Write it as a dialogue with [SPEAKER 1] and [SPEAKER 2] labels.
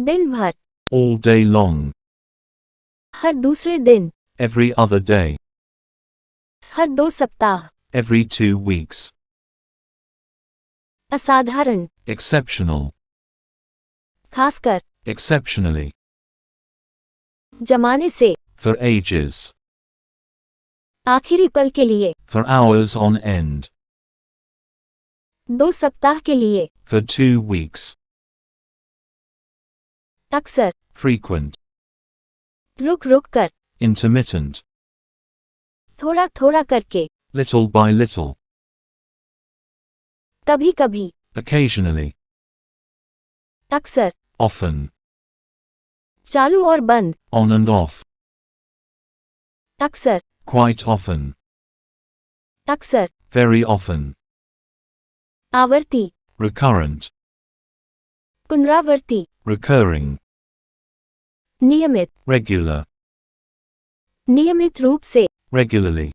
[SPEAKER 1] दिन भर,
[SPEAKER 2] all day long,
[SPEAKER 1] हर दूसरे दिन,
[SPEAKER 2] every other day,
[SPEAKER 1] हर 2 सप्ताह,
[SPEAKER 2] every 2 weeks,
[SPEAKER 1] असाधारण,
[SPEAKER 2] exceptional,
[SPEAKER 1] खासकर,
[SPEAKER 2] exceptionally,
[SPEAKER 1] जमाने से,
[SPEAKER 2] for ages,
[SPEAKER 1] आखिरी पल के लिए,
[SPEAKER 2] for hours on end,
[SPEAKER 1] 2 सप्ताह के लिए,
[SPEAKER 2] for 2 weeks,
[SPEAKER 1] अक्सर,
[SPEAKER 2] frequent,
[SPEAKER 1] रुक रुक कर,
[SPEAKER 2] intermittent,
[SPEAKER 1] थोड़ा थोड़ा करके,
[SPEAKER 2] little by little,
[SPEAKER 1] कभी कभी,
[SPEAKER 2] occasionally,
[SPEAKER 1] अक्सर,
[SPEAKER 2] often,
[SPEAKER 1] चालू और बंद,
[SPEAKER 2] on and off,
[SPEAKER 1] अक्सर,
[SPEAKER 2] quite often,
[SPEAKER 1] अक्सर,
[SPEAKER 2] very often,
[SPEAKER 1] आवर्ती,
[SPEAKER 2] recurrent,
[SPEAKER 1] पुनरावर्ती,
[SPEAKER 2] recurring,
[SPEAKER 1] नियमित,
[SPEAKER 2] regular,
[SPEAKER 1] नियमित रूप से,
[SPEAKER 2] regularly,